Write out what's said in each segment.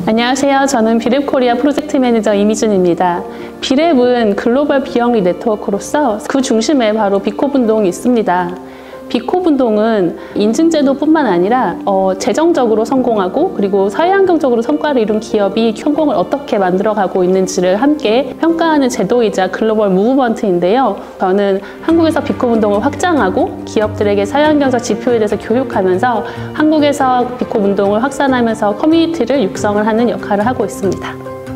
안녕하세요. 저는 비랩 코리아 프로젝트 매니저 이미준입니다. 비랩은 글로벌 비영리 네트워크로서 그 중심에 바로 비콥 운동이 있습니다. 비콥 운동은 인증제도뿐만 아니라 재정적으로 성공하고 그리고 사회환경적으로 성과를 이룬 기업이 성공을 어떻게 만들어가고 있는지를 함께 평가하는 제도이자 글로벌 무브먼트인데요. 저는 한국에서 비콥 운동을 확장하고 기업들에게 사회환경적 지표에 대해서 교육하면서 한국에서 비콥 운동을 확산하면서 커뮤니티를 육성을 하는 역할을 하고 있습니다.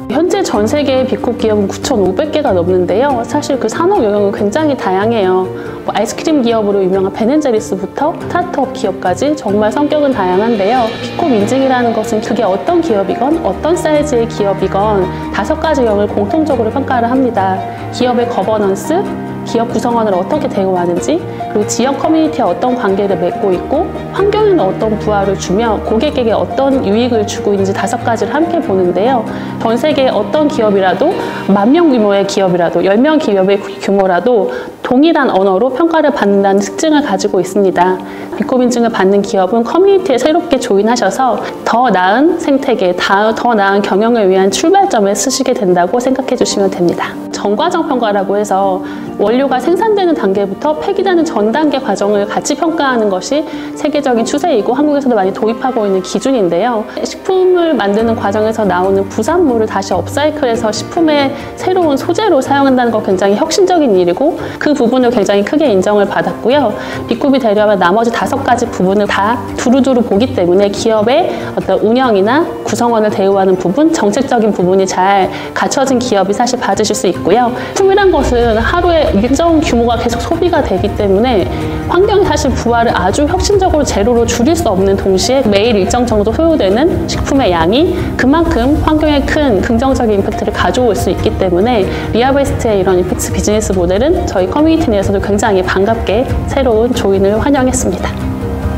현재 전 세계 비콥 기업은 9,500개가 넘는데요. 사실 그 산업 영역은 굉장히 다양해요. 아이스크림 기업으로 유명한 베넨제리스부터 스타트업 기업까지 정말 성격은 다양한데요. 비콥 인증이라는 것은 그게 어떤 기업이건 어떤 사이즈의 기업이건 5가지 영역을 공통적으로 평가를 합니다. 기업의 거버넌스, 기업 구성원을 어떻게 대우하는지, 그리고 지역 커뮤니티와 어떤 관계를 맺고 있고 환경에는 어떤 부하를 주며 고객에게 어떤 유익을 주고 있는지 5가지를 함께 보는데요. 전 세계 어떤 기업이라도 10,000명 규모의 기업이라도 10명 기업의 규모라도 동일한 언어로 평가를 받는다는 특징을 가지고 있습니다. 비콥 인증을 받는 기업은 커뮤니티에 새롭게 조인하셔서 더 나은 생태계, 더 나은 경영을 위한 출발점에 쓰시게 된다고 생각해 주시면 됩니다. 전과정 평가라고 해서 원료가 생산되는 단계부터 폐기되는 전 단계 과정을 같이 평가하는 것이 세계적인 추세이고 한국에서도 많이 도입하고 있는 기준인데요. 식품을 만드는 과정에서 나오는 부산물을 다시 업사이클해서 식품의 새로운 소재로 사용한다는 건 굉장히 혁신적인 일이고 그 부분을 굉장히 크게 인정을 받았고요. 비콥이 되려면 나머지 5가지 부분을 다 두루두루 보기 때문에 기업의 어떤 운영이나 구성원을 대우하는 부분, 정책적인 부분이 잘 갖춰진 기업이 사실 받으실 수 있고요. 식품이란 것은 하루에 일정 규모가 계속 소비가 되기 때문에 환경이 사실 부하를 아주 혁신적으로 제로로 줄일 수 없는 동시에 매일 일정 정도 소요되는 식품의 양이 그만큼 환경에 큰 긍정적인 임팩트를 가져올 수 있기 때문에 리아베스트의 이런 임팩트 비즈니스 모델은 저희 커뮤니티 내에서도 굉장히 반갑게 새로운 조인을 환영했습니다.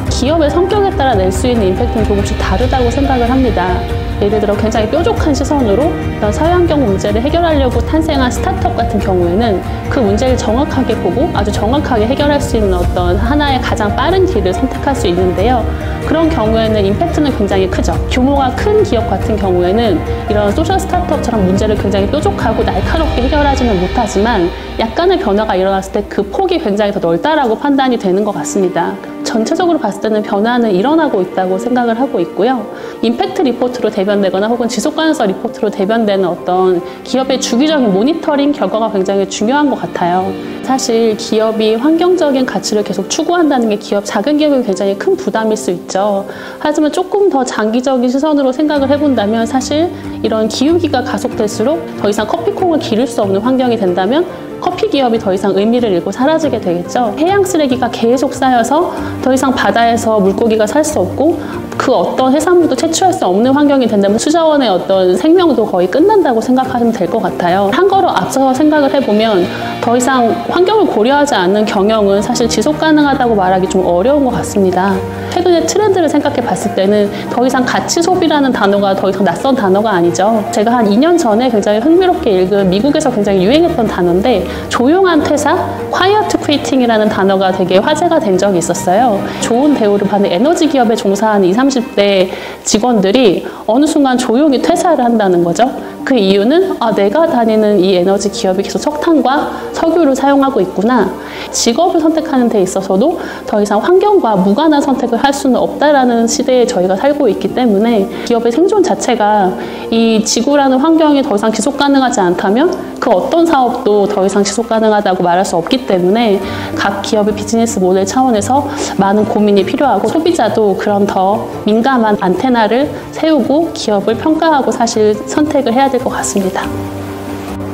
기업의 성격에 따라 낼 수 있는 임팩트는 조금씩 다르다고 생각을 합니다. 예를 들어 굉장히 뾰족한 시선으로 어떤 사회환경 문제를 해결하려고 탄생한 스타트업 같은 경우에는 그 문제를 정확하게 보고 아주 정확하게 해결할 수 있는 어떤 하나의 가장 빠른 길을 선택할 수 있는데요. 그런 경우에는 임팩트는 굉장히 크죠. 규모가 큰 기업 같은 경우에는 이런 소셜 스타트업처럼 문제를 굉장히 뾰족하고 날카롭게 해결하지는 못하지만 약간의 변화가 일어났을 때 그 폭이 굉장히 더 넓다라고 판단이 되는 것 같습니다. 전체적으로 봤을 때는 변화는 일어나고 있다고 생각을 하고 있고요. 임팩트 리포트로 대변되거나 혹은 지속 가능성 리포트로 대변되는 어떤 기업의 주기적인 모니터링 결과가 굉장히 중요한 것 같아요. 사실 기업이 환경적인 가치를 계속 추구한다는 게 작은 기업에 굉장히 큰 부담일 수 있죠. 하지만 조금 더 장기적인 시선으로 생각을 해본다면 사실 이런 기후기가 가속될수록 더 이상 커피콩을 기를 수 없는 환경이 된다면 커피 기업이 더 이상 의미를 잃고 사라지게 되겠죠. 해양 쓰레기가 계속 쌓여서 더 이상 바다에서 물고기가 살 수 없고 그 어떤 해산물도 채취할 수 없는 환경이 된다면 수자원의 어떤 생명도 거의 끝난다고 생각하시면 될 것 같아요. 한 걸음 앞서서 생각을 해보면 더 이상 환경을 고려하지 않는 경영은 사실 지속 가능하다고 말하기 좀 어려운 것 같습니다. 최근의 트렌드를 생각해 봤을 때는 더 이상 가치 소비라는 단어가 더 이상 낯선 단어가 아니죠. 제가 한 2년 전에 굉장히 흥미롭게 읽은 미국에서 굉장히 유행했던 단어인데 조용한 퇴사, quiet quitting이라는 단어가 되게 화제가 된 적이 있었어요. 좋은 대우를 받는 에너지 기업에 종사하는 20, 30대 직원들이 어느 순간 조용히 퇴사를 한다는 거죠. 그 이유는 내가 다니는 이 에너지 기업이 계속 석탄과 석유를 사용하고 있구나. 직업을 선택하는 데 있어서도 더 이상 환경과 무관한 선택을 할 수는 없다라는 시대에 저희가 살고 있기 때문에 기업의 생존 자체가 이 지구라는 환경이 더 이상 지속 가능하지 않다면 그 어떤 사업도 더 이상 지속 가능하다고 말할 수 없기 때문에 각 기업의 비즈니스 모델 차원에서 많은 고민이 필요하고 소비자도 그런 더 민감한 안테나를 세우고 기업을 평가하고 사실 선택을 해야 될 것 같습니다.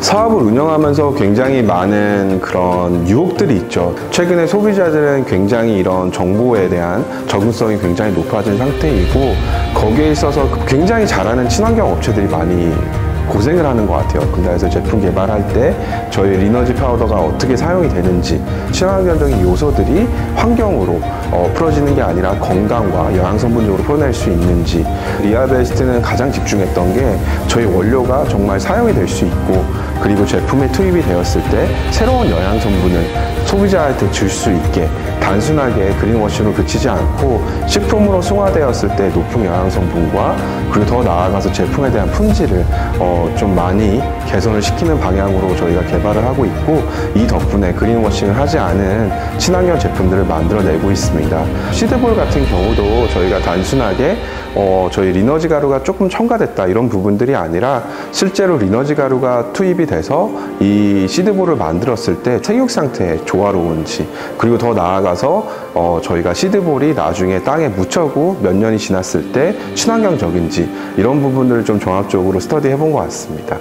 사업을 운영하면서 굉장히 많은 그런 유혹들이 있죠. 최근에 소비자들은 굉장히 이런 정보에 대한 적응성이 굉장히 높아진 상태이고 거기에 있어서 굉장히 잘하는 친환경 업체들이 많이 고생을 하는 것 같아요. 그래서 제품 개발할 때 저희 리너지 파우더가 어떻게 사용이 되는지 친환경적인 요소들이 환경으로 풀어지는 게 아니라 건강과 영양성분적으로 풀어낼 수 있는지 리아베스트는 가장 집중했던 게 저희 원료가 정말 사용이 될 수 있고 그리고 제품에 투입이 되었을 때 새로운 영양성분을 소비자한테 줄 수 있게 단순하게 그린워싱으로 그치지 않고 식품으로 승화되었을 때 높은 영양 성분과 그리고 더 나아가서 제품에 대한 품질을 좀 많이 개선을 시키는 방향으로 저희가 개발을 하고 있고, 이 덕분에 그린워싱을 하지 않은 친환경 제품들을 만들어내고 있습니다. 시드볼 같은 경우도 저희가 단순하게 저희 리너지 가루가 조금 첨가됐다 이런 부분들이 아니라 실제로 리너지 가루가 투입이 돼서 이 시드볼을 만들었을 때 생육 상태에 조화로운지, 그리고 더 나아가서 저희가 시드볼이 나중에 땅에 묻혀고 몇 년이 지났을 때 친환경적인지 이런 부분들을 좀 종합적으로 스터디해 본 것 같습니다.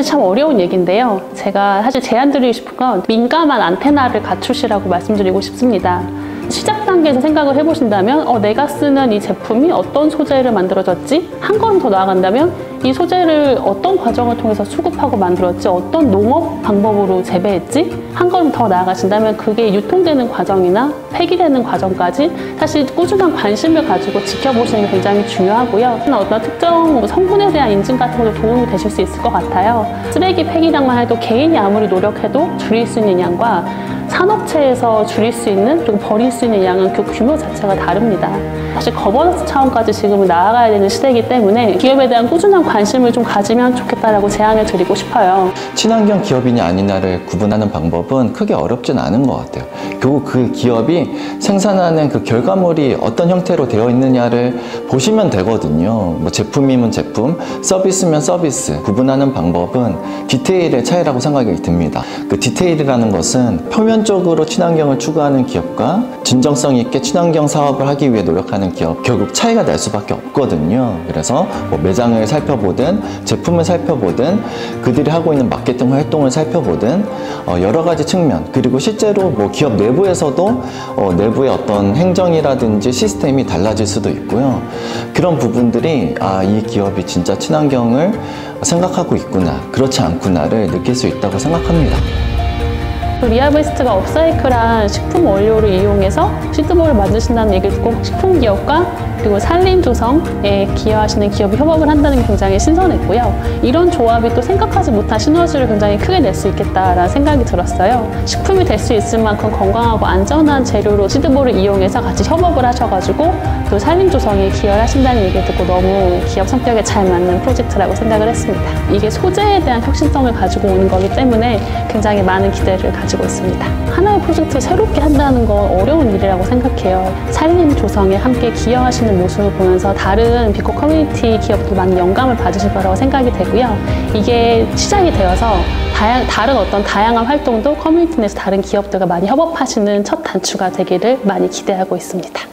참 어려운 얘기인데요. 제가 사실 제안드리고 싶은 건 민감한 안테나를 갖추시라고 말씀드리고 싶습니다. 시작 단계에서 생각을 해보신다면 내가 쓰는 이 제품이 어떤 소재를 만들어졌지? 한 걸음 더 나아간다면 이 소재를 어떤 과정을 통해서 수급하고 만들었지? 어떤 농업 방법으로 재배했지? 한 걸음 더 나아가신다면 그게 유통되는 과정이나 폐기되는 과정까지 사실 꾸준한 관심을 가지고 지켜보시는 게 굉장히 중요하고요. 어떤 특정 성분에 대한 인증 같은 것도 도움이 되실 수 있을 것 같아요. 쓰레기 폐기량만 해도 개인이 아무리 노력해도 줄일 수 있는 양과 산업체에서 줄일 수 있는 그리고 버릴 수 있는 양은 그 규모 자체가 다릅니다. 사실 거버넌스 차원까지 지금은 나아가야 되는 시대이기 때문에 기업에 대한 꾸준한 관심을 좀 가지면 좋겠다라고 제안을 드리고 싶어요. 친환경 기업이냐 아니냐를 구분하는 방법은 크게 어렵진 않은 것 같아요. 결국 그 기업이 생산하는 그 결과물이 어떤 형태로 되어 있느냐를 보시면 되거든요. 뭐 제품이면 제품, 서비스면 서비스. 구분하는 방법은 디테일의 차이라고 생각이 듭니다. 그 디테일이라는 것은 표면적으로 친환경을 추구하는 기업과 진정성 있게 친환경 사업을 하기 위해 노력하는 기업, 결국 차이가 날 수밖에 없거든요. 그래서 뭐 매장을 살펴보든 제품을 살펴보든 그들이 하고 있는 마케팅 활동을 살펴보든 여러 가지 측면, 그리고 실제로 뭐 기업 내부에서도 내부의 어떤 행정이라든지 시스템이 달라질 수도 있고요. 그런 부분들이 이 기업이 진짜 친환경을 생각하고 있구나, 그렇지 않구나를 느낄 수 있다고 생각합니다. 리아베스트가 업사이클한 식품 원료를 이용해서 시드볼을 만드신다는 얘기를 듣고 식품 기업과 그리고 산림 조성에 기여하시는 기업이 협업을 한다는 게 굉장히 신선했고요. 이런 조합이 또 생각하지 못한 시너지를 굉장히 크게 낼 수 있겠다라는 생각이 들었어요. 식품이 될 수 있을 만큼 건강하고 안전한 재료로 시드볼을 이용해서 같이 협업을 하셔가지고 또 산림 조성에 기여를 하신다는 얘기를 듣고 너무 기업 성격에 잘 맞는 프로젝트라고 생각을 했습니다. 이게 소재에 대한 혁신성을 가지고 오는 거기 때문에 굉장히 많은 기대를 가지고 있습니다. 하나의 프로젝트를 새롭게 한다는 건 어려운 일이라고 생각해요. 산림 조성에 함께 기여하시는 모습을 보면서 다른 비코 커뮤니티 기업도 많은 영감을 받으실 거라고 생각이 되고요. 이게 시작이 되어서 다른 어떤 다양한 활동도 커뮤니티 내에서 다른 기업들과 많이 협업하시는 첫 단추가 되기를 많이 기대하고 있습니다.